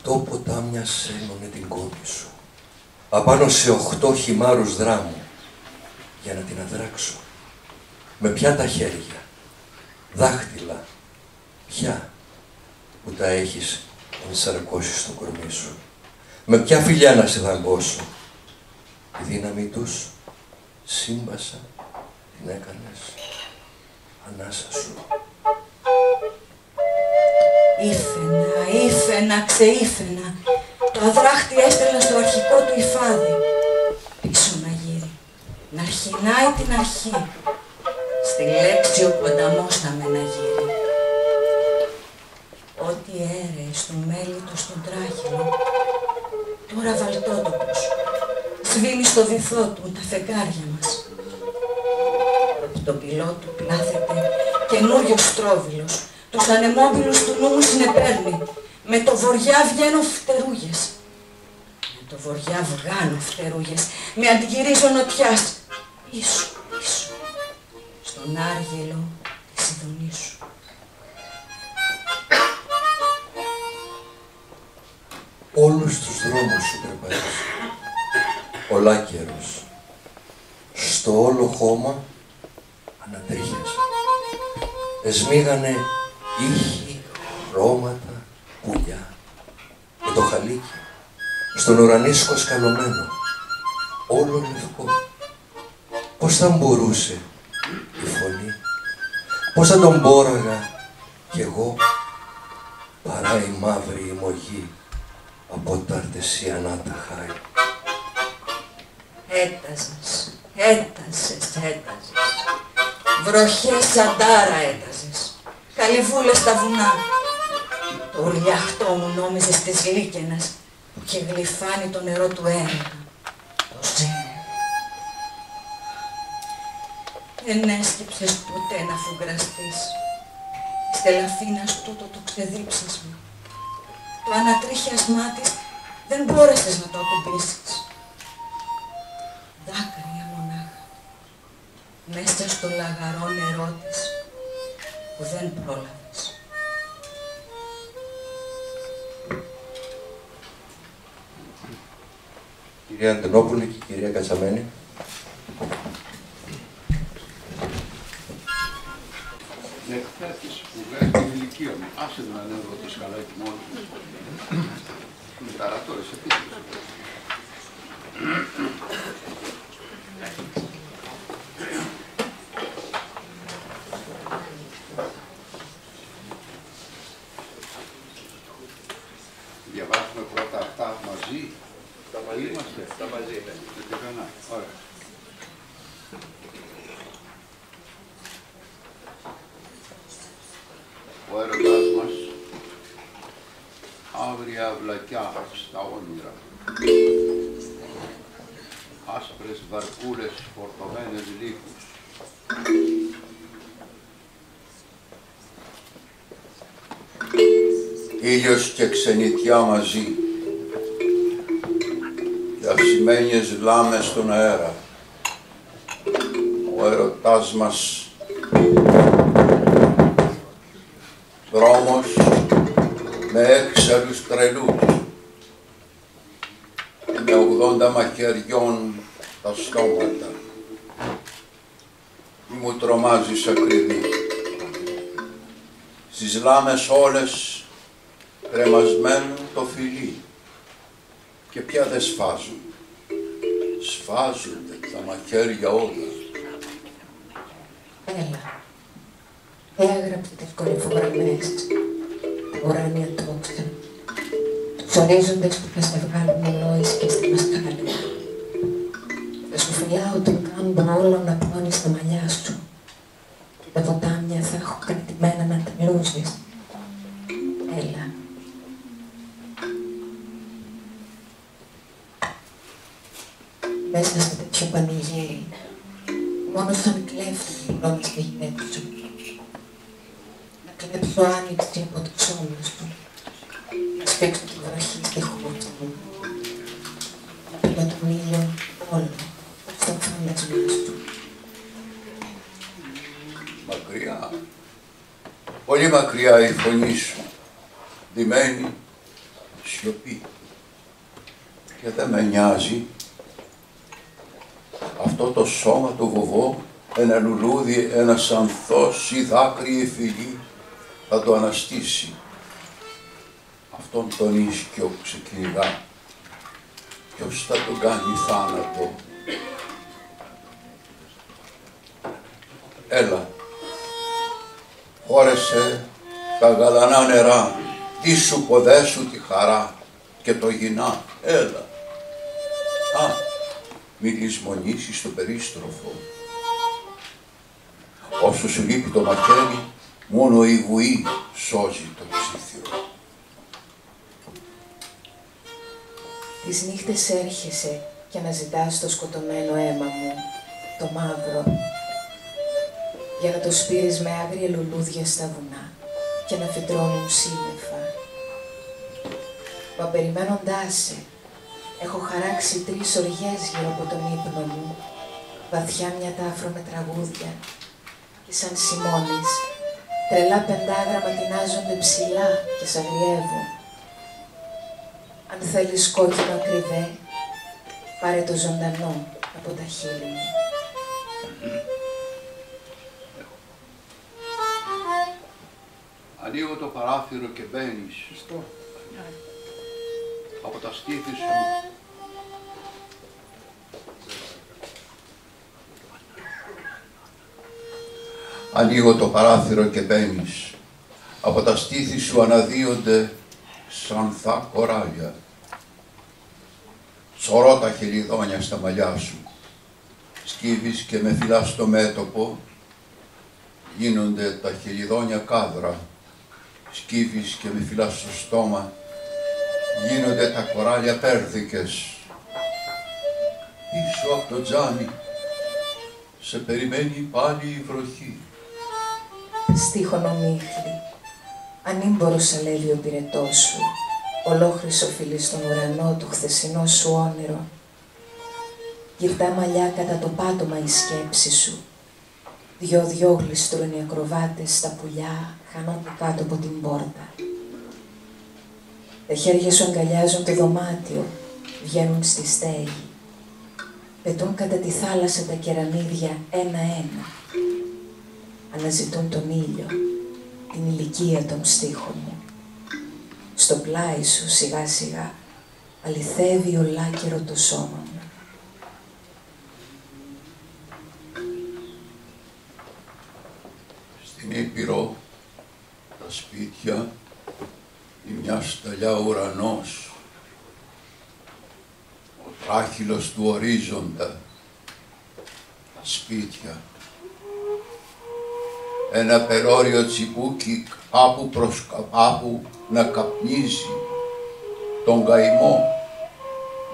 8 ποτάμια σένωνε την κόρη σου, απάνω σε 8 χυμάρους δράμου, για να την αδράξω. Με ποια τα χέρια, δάχτυλα, ποια που τα έχεις ενσαρκώσει στο κορμί σου. Με ποια φιλιά να σε δαγκώσω. Τη δύναμη τους σύμπασα, την έκανες ανάσα σου. Ήφαινα, ξεήφαινα, το αδράχτη έστελνα στο αρχικό του υφάδι. Πίσω να γύρει, να αρχινάει την αρχή, στη λέξη όπου ανταμώς να με να γύρει. Ό,τι έρεες του μέλιτο στον τράχυλο, τώρα βαλτότοπος, σβήνει στο βυθό του τα φεγγάρια μας. Από τον πυλό του πλάθεται καινούριος στρόβιλος, τους ανεμόβιλους του νου μου συνεπέρνει. Με το βοριά βγαίνω φτερούγες, με το βοριά βγάνω φτερούγες, με αντιγυρίζω νοτιάς, πίσω, πίσω, στον άργυλο της ειδονής σου. Όλους τους δρόμους σου περπατήσω, ολάκερος, στο όλο χώμα ανατρίχιασα. Εσμίγανε ήχοι, χρώματα, πουλιά, και το χαλίκι, στον ουρανίσκο σκαλωμένο, όλο λευκό. Πώς θα μπορούσε η φωνή, πώς θα τον μπόραγα κι εγώ, παρά η μαύρη ημωγή από τ' αρτεσιανά τα χάρη. Έταζες. Βροχές σαν τάρα έταζες, καλυβούλες στα βουνά. Το ουρλιαχτό μου νόμιζες της λίκαινας που και γλυφάνει το νερό του έρωτα, το ζέν. Δεν έσκυψες ποτέ να φουγκραστείς, η στελαφίνας τούτο το ξεδίψασμα. Το ανατρίχιασμά της δεν μπόρεσες να το ακουμπήσεις. Δάκρυα μονάχα, μέσα στο λαγαρό νερό της που δεν πρόλαβες. Κυρία Αντενόπουλη και κυρία Κατσαμένη. Εκθέτης που βγάζει την ηλικία μου. Άσε τον ανέβω το σκαλάκι μόνο του. Είναι ταρατόρες επίσης. Διαβάσουμε πρώτα αυτά μαζί. Τα μαζί είμαστε. Τα μαζί, ναι. Ωραία. Ο έρωτας μας, άγρια βλακιά στα όνειρα, άσπρες βαρκούλες φορτωμένες λύκους. Ήλιος και ξενιτιά μαζί, και ασημένιες λάμες στον αέρα. Ο έρωτάς μας, δρόμος με έξαλλους τρελούς, με 80 μαχαιριών τα στόματα. Μη μου τρομάζεις ακριβή. Στις λάμες όλες κρεμασμένο το φιλί. Και πια δεν σφάζουν. Σφάζονται τα μαχαίρια όλα. Έλα. Έγραψε τις κορυφογραμμές, τα ουράνια τόξα, τους ορίζοντες που θα σε βγάλουν νόηση και στη μασκάλια. Θα σου φυλάω τον κάμπο όλο να πλώνεις τα μαλλιά σου και τα ποτάμια θα έχω κρατημένα να τα λούζεις. Έλα. Μέσα σε τέτοιο πανηγύρι, μόνο σαν κλέφτη πλώνεις τη γυναίκα σου. Να κλέψω άνοιξη από το σώμα σου, να σπέξω τη βραχή στη χούφτα μου, να πίνω τον ήλιο όλο, στον φάντασμα σου. Μακριά, πολύ μακριά η φωνή σου, ντυμένη σιωπή. Και δεν με νοιάζει αυτό το σώμα του βοβό, ένα λουλούδι, ένας ανθός ή δάκρυ ή φιλί θα το αναστήσει. Αυτόν τον ίσκιο που ξεκυνηγά, ποιος θα τον κάνει θάνατο. Έλα, χώρεσε τα γαλανά νερά, δίσου ποδέσου τη χαρά και το γυνά. Έλα. Α, μη λησμονήσεις το περίστροφο. Όσο σου λείπει το μαχαίρι, μόνο η βουή σώζει το ψήθυρο. Τις νύχτες έρχεσαι και αναζητάς το σκοτωμένο αίμα μου, το μαύρο, για να το σπείρεις με άγρια λουλούδια στα βουνά και να φυτρώνουν σύννεφα. Μα περιμένοντάς σε, έχω χαράξει 3 οργές γύρω από τον ύπνο μου, βαθιά μια τάφρο με τραγούδια και σαν σημώνεις, τρελά πεντάγραμμα τεινάζονται ψηλά και σ' αγριεύουν. Αν θέλεις κόκκινο ακριβέ, πάρε το ζωντανό από τα χείλη μου. Ανοίγω το παράθυρο και μπαίνεις από τα στήθη σου. Ανοίγω το παράθυρο και μπαίνεις. Από τα στήθη σου αναδύονται ξανθά κοράλια. Σωρώ τα χελιδόνια στα μαλλιά σου. Σκύβεις και με φυλάς στο μέτωπο. Γίνονται τα χελιδόνια κάδρα. Σκύβεις και με φυλάς στο στόμα. Γίνονται τα κοράλια πέρδικες. Πίσω από το τζάμι σε περιμένει πάλι η βροχή. Στίχωνο μίχλη, ανήμπορος αλεύει ο πυρετός σου, ολόχρυσο φιλί στον ουρανό το χθεσινό σου όνειρο. Γυρτά μαλλιά κατά το πάτωμα η σκέψη σου, δυο γλιστρούν οι ακροβάτες στα πουλιά, χάνονται κάτω από την πόρτα. Τα χέρια σου αγκαλιάζουν το δωμάτιο, βγαίνουν στη στέγη. Πετούν κατά τη θάλασσα τα κεραμίδια ένα-ένα. Αναζητούν τον ήλιο, την ηλικία των στίχων μου. Στο πλάι σου σιγά σιγά αληθεύει ολάκερο το σώμα μου. Στην Ήπειρο τα σπίτια είναι μια σταλιά ουρανός. Ο τράχυλος του ορίζοντα, τα σπίτια. Ένα περόριο τσιμπούκι κάπου προς κάπου να καπνίζει τον καημό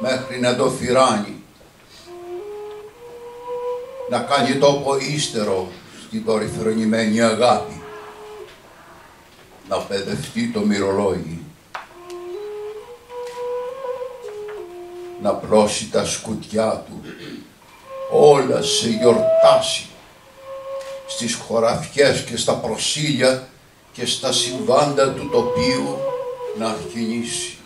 μέχρι να το φυράνει. Να κάνει τόπο ύστερο στην περιφρονημένη αγάπη. Να παιδευτεί το μυρολόγι. Να πλώσει τα σκουτιά του. Όλα σε γιορτάσει. Στις χωραφιές και στα προσήλια και στα συμβάντα του τοπίου να αρχινήσει.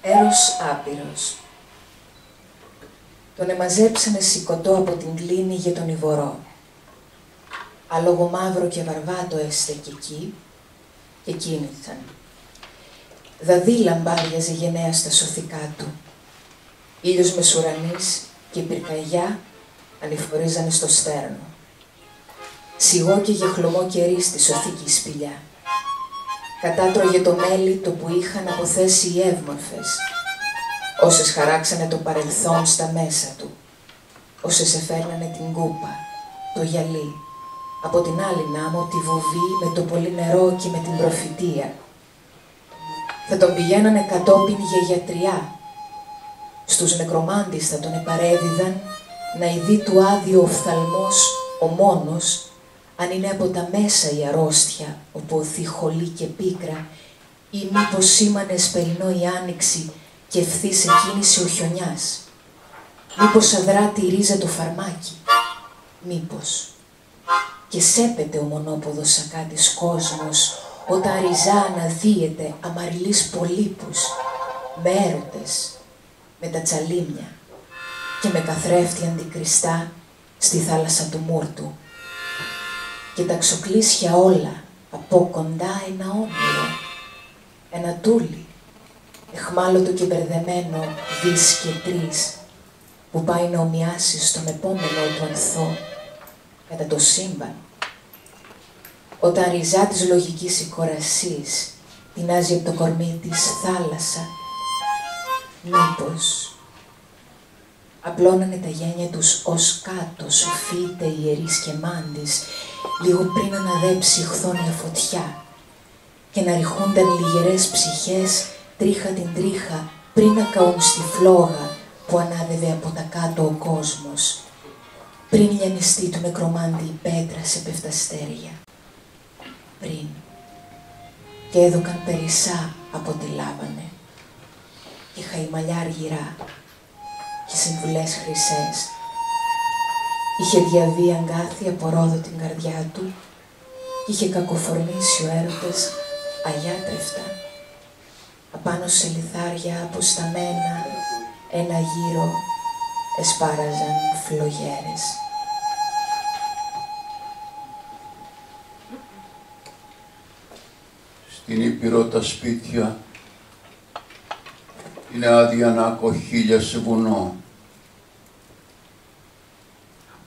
Έρος άπειρος. Τον εμαζέψανε σηκωτό από την κλίνη για τον Ιβορό. Άλογο μαύρο και βαρβάτο έστεκε εκεί και κίνηθαν. Δαδί λαμπάδιαζε γενναία στα σωθικά του. Ήλιος μεσουρανής και πυρκαγιά ανηφορίζανε στο στέρνο. Σιγό και γεχλωμό κερί στη σωθήκη σπηλιά. Κατάτρωγε το μέλι το που είχαν αποθέσει οι εύμορφες, όσες χαράξανε το παρελθόν στα μέσα του, όσες εφέρνανε την κούπα, το γυαλί, από την άλλη νάμο τη βουβή με το πολύ νερό και με την προφητεία. Θα τον πηγαίνανε κατόπιν για γιατριά. Στους νεκρομάντης θα τον επαρέδιδαν να ειδεί του άδειο οφθαλμός ο μόνος, αν είναι από τα μέσα η αρρώστια, όπου οθεί χολή και πίκρα, ή μήπως σήμανε εσπερινό η άνοιξη και ευθύς εκκίνησε ο χιονιάς. Μήπως αδρά τη ρίζα το φαρμάκι. Μήπως. Και σέπεται ο μονόποδος σακάτης κόσμος, όταν ριζά αναδύεται αμαριλής πολύπους, με έρωτες, με τα τσαλίμια και με καθρέφτη αντικριστά στη θάλασσα του Μούρτου. Και τα ξοκλήσια όλα από κοντά ένα όνειρο, ένα τούλι, εχμάλωτο και μπερδεμένο δις και τρεις, που πάει να ομοιάσει στον επόμενο του ανθό, κατά το σύμπαν. Όταν ριζά της λογικής οικορασής τεινάζει από το κορμί της θάλασσα, μήπως απλώνανε τα γένια τους ως κάτω, σοφείτε ιερείς και μάντης, λίγο πριν αναδέψει χθόνια φωτιά και να ρηχούνταν λιγερές ψυχές τρίχα την τρίχα πριν να καούν στη φλόγα που ανάδευε από τα κάτω ο κόσμος, πριν λιανιστεί του νεκρομάντη η πέτρα σε πεφταστέρια, πριν και έδωκαν περισσά από τη λάβανε και χαϊμαλιά αργυρά και συμβουλές χρυσές. Είχε διαβεί αγκάθι από ρόδο την καρδιά του και είχε κακοφορμήσει ο έρωτας αγιάτρευτα απάνω σε λιθάρια αποσταμένα ένα γύρο εσπάραζαν φλογέρες. Στην Ήπειρο τα σπίτια είναι άδεια να ακοχύλια σε βουνό.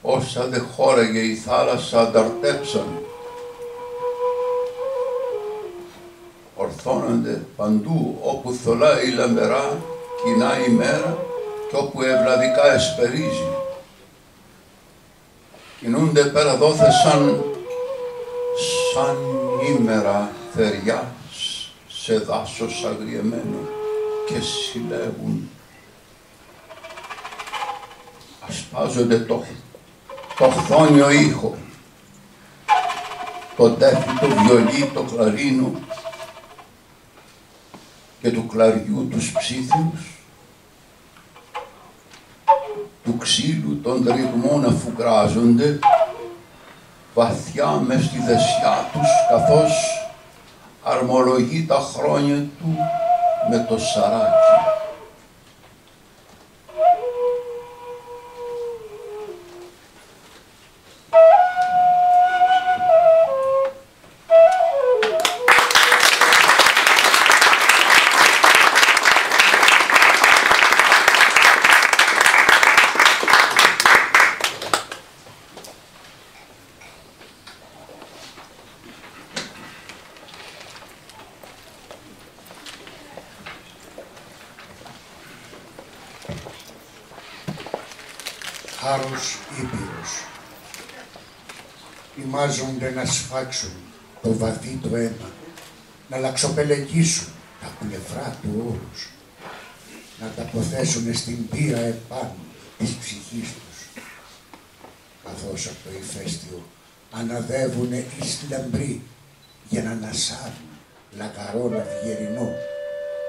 Όσα δε χώραγε η θάλασσα ανταρτέψαν. Ορθώνονται παντού όπου θολά η λαμπερά, κοινά η μέρα και όπου ευλαδικά εσπερίζει. Κινούνται πέρα δόθε σαν ήμερα θεριά σε δάσος αγριεμένο και συλλεύουν. Ασπάζονται το χθόνιο ήχο, το τέφι, το βιολί, το κλαρίνο και του κλαριού τους ψήθυρους, του ξύλου των τριγμών αφουγκράζονται βαθιά μες στη δεσιά τους, καθώς αρμολογεί τα χρόνια του με το σαράκι. Χάρος Ήπειρος. Ετοιμάζονται να σφάξουν το βαθύ το αίμα, να λαξοπελεγγίσουν τα πλευρά του όρους, να τα αποθέσουν στην πύρα επάνω της ψυχής τους, καθώς από το ηφαίστειο αναδεύουνε εις λαμπρή για να ανασάρουν λακαρόν αυγερινό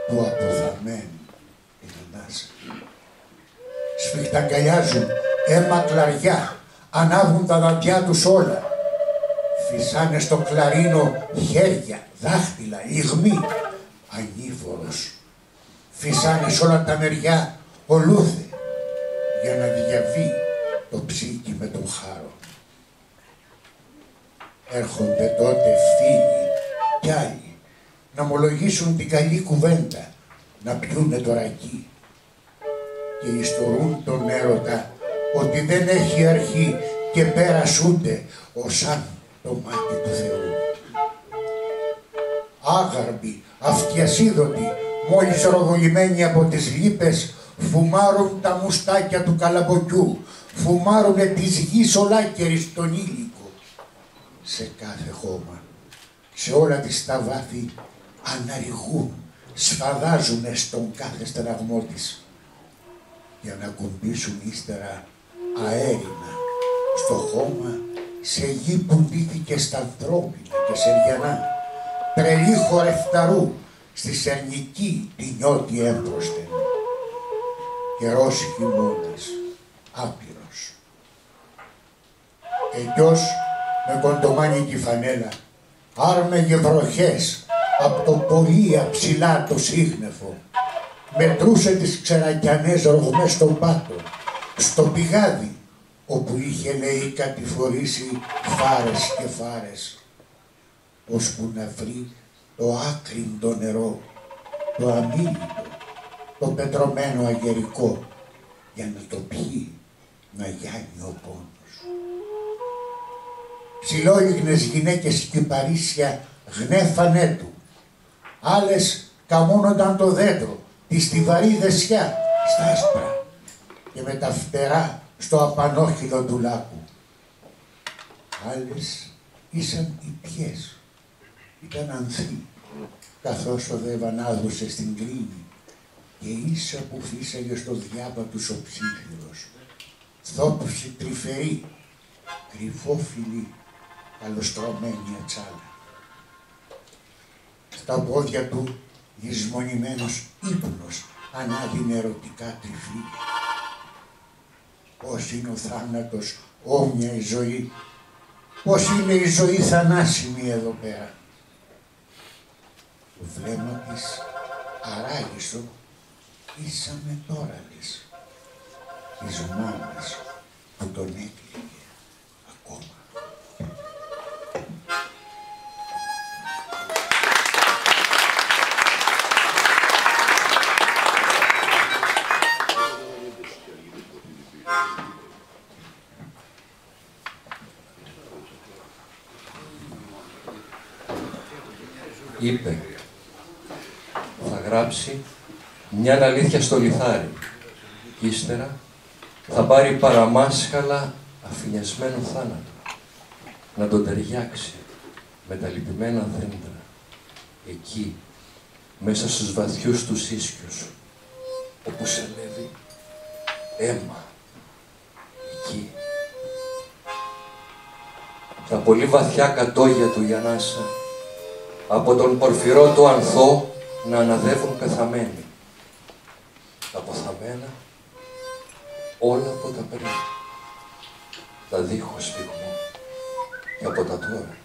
του αποθαμένου την ανάσα. Σφιχταγκαλιάζουν αίμα κλαριά, ανάβουν τα δαντιά τους όλα. Φυσάνε στο κλαρίνο χέρια, δάχτυλα, λιγμοί. Ανήφορος φυσάνε σε όλα τα μεριά ολούθε για να διαβεί το ψήκι με τον χάρο. Έρχονται τότε φίλοι κι άλλοι να ομολογήσουν την καλή κουβέντα, να πιούνε το ρακί και ιστορούν τον έρωτα ότι δεν έχει αρχή και πέρας ούτε σαν το μάτι του Θεού. Άγαρμποι, αυτιασίδωτοι, μόλις ρογολημένοι από τις λύπες, φουμάρουν τα μουστάκια του καλαμποκιού, φουμάρουνε της γης ολάκερης τον ήλικο. Σε κάθε χώμα, σε όλα τις τα βάθη, αναρριγούν, σφαδάζουνε στον κάθε στεναγμό της, για να κουμπίσουν ύστερα αέρινα στο χώμα, σε γη που ντύθηκε στα ανθρώπινα και σεριανά, τρελή χορευταρού στη σερνική τη νιώτη έμπροσθεν. Καιρός χειμώνας, άπειρος. Εκειός με κοντομάνι τη φανέλα, άρμεγε βροχές απ' το πολύ αψηλά το σύγνεφο, μετρούσε τις ξερακιανές ρογμές στον πάτο, στο πηγάδι, όπου είχε λέει κατηφορήσει φάρες και φάρες, ώσπου να βρει το άκριντο νερό, το αμήλυτο, το πετρωμένο αγερικό, για να το πιει, να γιάνει ο πόνος. Ψιλόλιγνες γυναίκες κυπαρίσια γνέφανέ του, άλλες καμώνονταν το δέντρο, τη στιβαρή δεσιά στα άσπρα και με τα φτερά στο απανόχυλο του λάκου. Άλλες ήσαν υπιές, ήταν ανθή, καθώς οδεύαν άδουσε στην κλίνη και ίσα που φύσαγε στο διάβα τους ο ψήφιρος, θόψη τρυφερή, κρυφόφιλη, καλοστρωμένη ατσάλα. Στα πόδια του γυσμονημένος ύπνος ανάδυνε ερωτικά τρυφή. Πώς είναι ο θάνατος όμοια η ζωή, πώς είναι η ζωή θανάσιμη εδώ πέρα. Το βλέμμα της αράγιστο ήσαμε τώρα της μάνας που τον έκλαιγε ακόμα. Είπε, θα γράψει μια αλήθεια στο λιθάρι και ύστερα θα πάρει παραμάσχαλα αφηνιασμένο θάνατο να τον ταιριάξει με τα λυπημένα δέντρα εκεί μέσα στους βαθιούς τους ίσκιους όπου σελεύει αίμα εκεί. Τα πολύ βαθιά κατόγια του η ανάσα από τον πορφυρό του ανθό να αναδεύουν πεθαμένοι. Τα ποθαμένα όλα από τα πριν, τα δίχως φυγμό και από τα τώρα.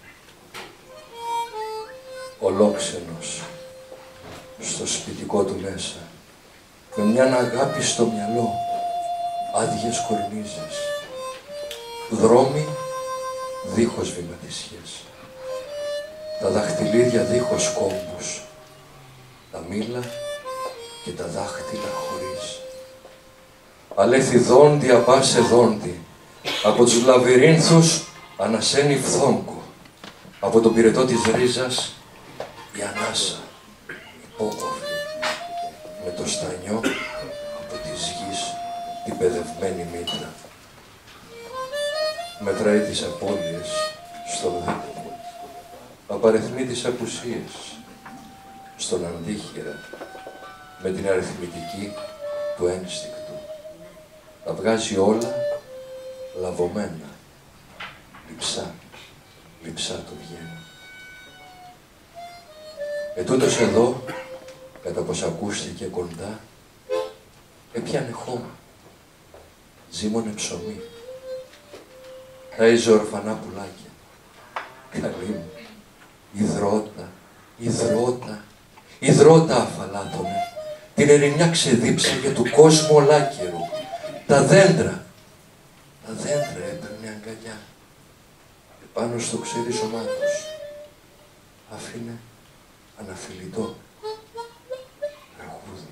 Ολόξενος στο σπιτικό του μέσα, με μιαν αγάπη στο μυαλό, άδειες κορνίζες, δρόμοι δίχως βηματισιές, τα δαχτυλίδια δίχως κόμπους, τα μήλα και τα δάχτυλα χωρίς. Αλέθη δόντι απάσε δόντι, από τους λαβυρίνθους ανασένει φθόγκο, από τον πυρετό της ρίζας η ανάσα, υπόκοφη, με το στανιό από της γης την παιδευμένη μήτρα. Μετράει τις απώλειες στο δέντρο, απαριθμεί τις απουσίες στον αντίχειρα με την αριθμητική του ένστικτου. Τα βγάζει όλα λαβωμένα, λειψά το βγαίνει. Ετούτος εδώ, κατά πως ακούστηκε κοντά, έπιανε χώμα, ζήμωνε ψωμί, τάιζε ορφανά πουλάκια. Καλή μου, υδρότα αφαλάτωνε, την ερημιά ξεδίψα για του κόσμου ολάκερου. Τα δέντρα έπαιρνε αγκαλιά. Επάνω στο ξερίσωμά τους άφηνε αναφιλητό τραγούδι.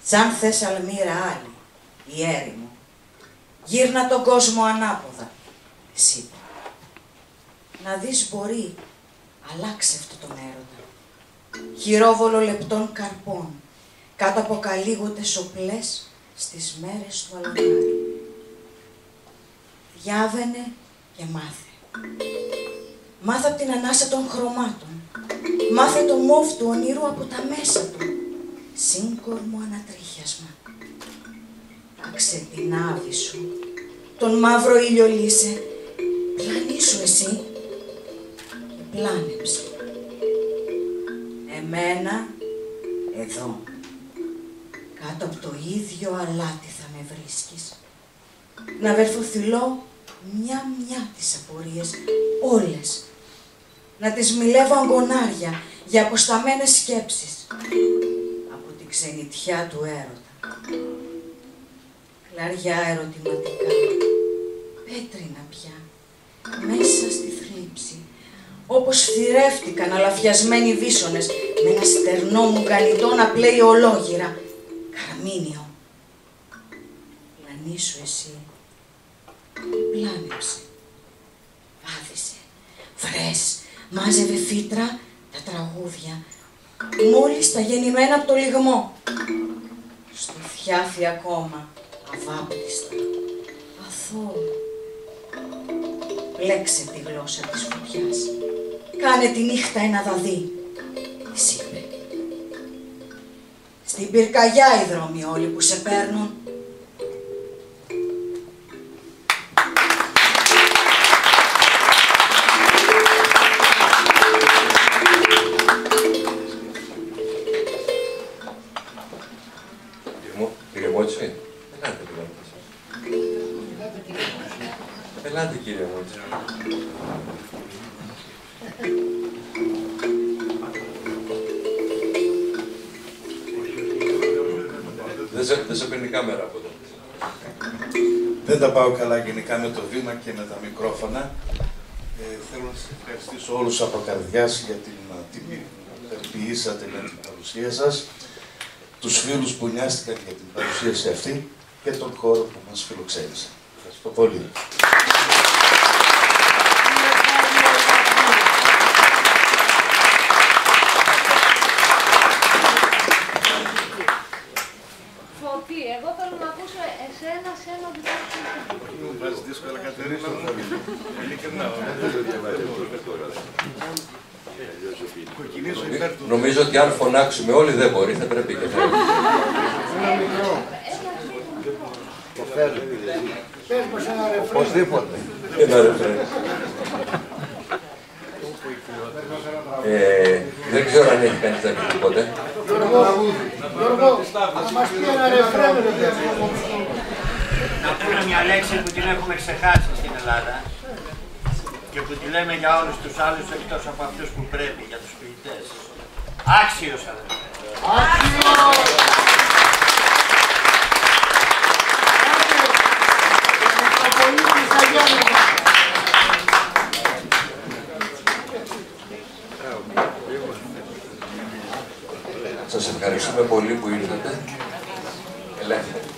Σαν θες αλμύρα άλλη, η έρημο, γύρνα τον κόσμο ανάποδα, εσύ είπε. Να δεις μπορεί, αλλάξε αυτό τον έρωτα. Χειρόβολο λεπτών καρπών, κάτω από καλύγωτες σοπλές στις μέρες του αλωνάρι. Διάβαινε και μάθε. Μάθε από την ανάσα των χρωμάτων. Μάθε το μόβ του ονείρου από τα μέσα του. Σύγκορμο ανατρίχιασμα. Τάξε την άβη σου, τον μαύρο ήλιο λύσε, πλανήσου εσύ και πλάνεψε. Εμένα, εδώ, κάτω από το ίδιο αλάτι θα με βρίσκεις. Να βερθοθυλώ μια-μια τις απορίες, όλες. Να τις μιλεύω αγκονάρια για αποσταμένες σκέψεις. Ξενιτιά του έρωτα. Κλαριά ερωτηματικά, πέτρινα πια, μέσα στη θλίψη, όπως θηρεύτηκαν αλαφιασμένοι βίσονες με ένα στερνό μουγκανιτό να πλέει ολόγυρα. Καρμίνιο. Πλανήσου εσύ. Πλάνεψε. Βάδισε. Βρες. Μάζευε φύτρα τα τραγούδια. Μόλις τα γεννημένα από το λιγμό. Στο θιάφι ακόμα, αβάπτιστα, αθώο. Πλέξε τη γλώσσα της φωτιάς. Κάνε τη νύχτα ένα δαδί, της είπε. Στην πυρκαγιά οι δρόμοι όλοι που σε παίρνουν. Ελάτε κύριε Μότση. Δεν σε παίρνει κάμερα από εδώ. Δεν τα πάω καλά γενικά με το βήμα και με τα μικρόφωνα. Θέλω να σας ευχαριστήσω όλους από καρδιάς για την τιμή που περιποιήσατε με την παρουσία σας, τους φίλους που νοιάστηκαν για την παρουσίαση αυτή και τον χώρο που μας φιλοξένησε. Ευχαριστώ πολύ. Φωτή, εγώ θέλω να ακούσω εσένα σε ένα δικό. Μου βάζει δύσκολα, Κατερίνα. Ειλικρινά. Νομίζω ότι αν φωνάξουμε όλοι δεν μπορεί, θα πρέπει και θα. Πες μας ένα ρεφρέν. Οπωσδήποτε. Ένα ρεφρέν. Δεν ξέρω αν έχει κανείς να πει τίποτε. Γιώργο, θα μας πει ένα ρεφρέν. Να πούμε μια λέξη που την έχουμε ξεχάσει στην Ελλάδα και που τη λέμε για όλους τους άλλους εκτός από αυτούς που πρέπει, για τους ποιητές. Άξιος, αδελφέ. Άξιος! Σας ευχαριστούμε πολύ που ήρθατε. Ελεύθεροι.